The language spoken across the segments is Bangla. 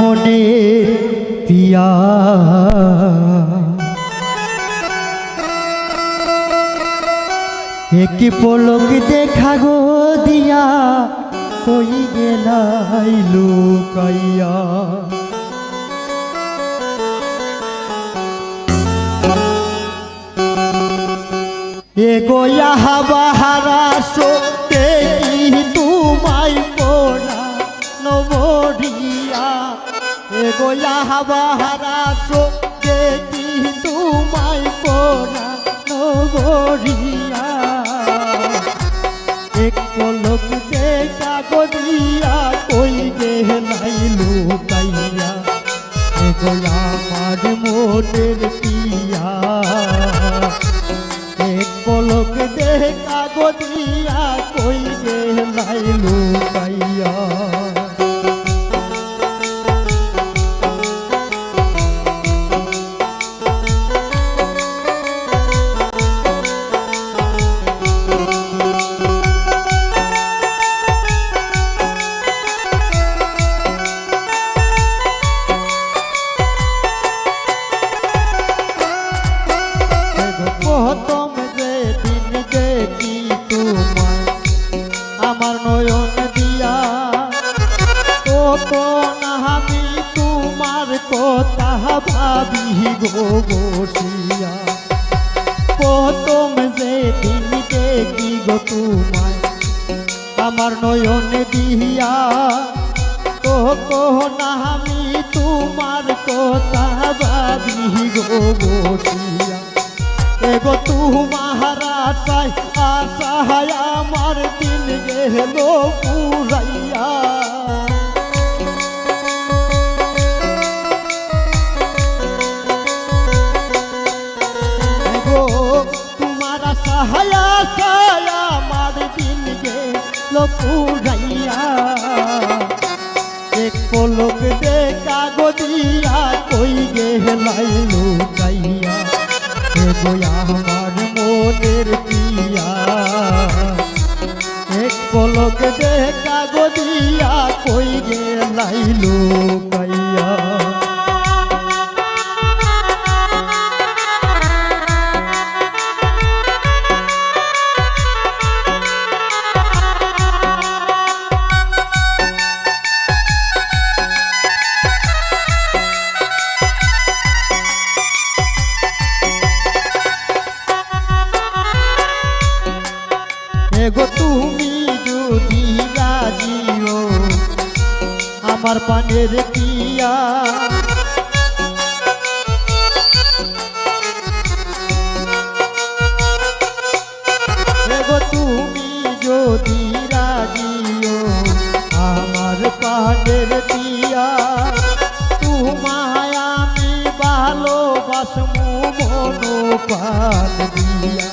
মোডে পিয়া एक पलक देखा गो दिया कोई गेलाई लुकाइया एगो यहाँ बाहरा सोते तुम्हाई पोड़ा नवरिया एगो यहाँ बाहरा सोते तुम्हाई पोड़ा नवरिया एक पलक देखा गो दिया कोई गेलाई लुकाइया एगो आमार मोनेर पिया एक पलक देखा गो दिया कोई गेलाई लुकाइया আমার নয়ন দিয়া তখন আমি তোমার কথা ভাবি গো বসিয়া প্রথম যেদিন দেখি গো তোমায় আমার নয়ন দিয়া তখন আমি তোমার কথা ভাবি গো বসিয়া एगो तुम्हारा चाय आशा है আমার দিন গেল পুরাইয়া एगो तुम्हारा सहाया छाया আমার দিন গেল পুরাইয়া एक पलक देखा गो दिया कोई गेलाई लुकाइया एगो आमार मोनेर पिया एक पलक देखा गो दिया कोई गेलाई लुकाइया एगो तुमी যদি রাজিও আমার পানের পিয়া এগো তুমি যদি রাজিও আমার পানের পিয়া তোমায় আমি ভালোবাসমু মনো প্রাণ দিয়া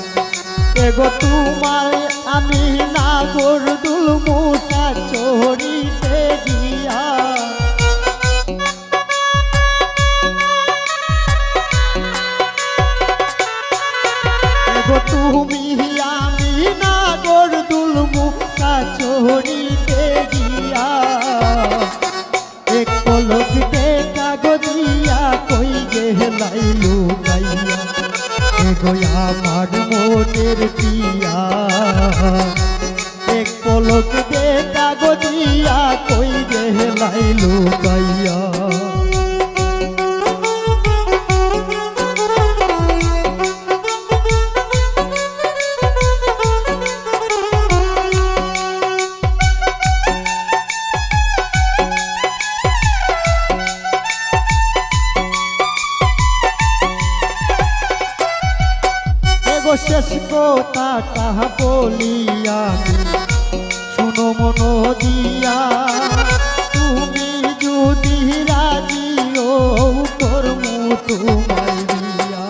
एगो तुम्हारे আমি নাগর দুলমুটা চড়িতে গিয়া এগো তুমি আমি নাগর দুলমুটা চড়িতে গিয়া এক পলক দেখা গো দিয়া কই গেলাই লুকাইয়া एगो आमार मोनेर पिया एक पलक देखा गो दिया कोई गेलाई लुकाइया শেষ কথাটা বলি আমি শুনো মনো দিয়া তুমি যদি রাজিও করমু তোমায় দিয়া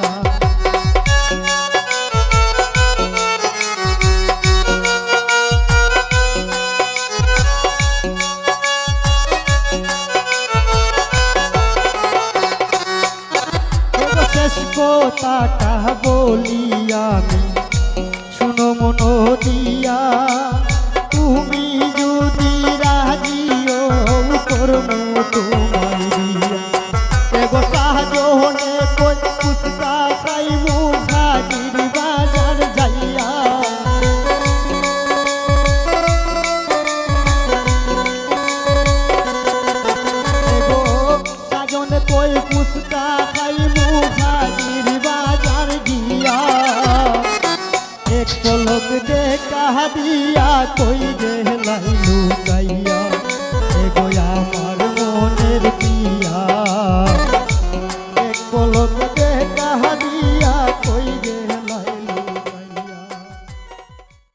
শেষ কথাটা বলি আমি শুনো মনো দিয়া তুমি যদি রাজিও করমু তোমায় কাহা দিয়া কই রে লাইলু কাইয়া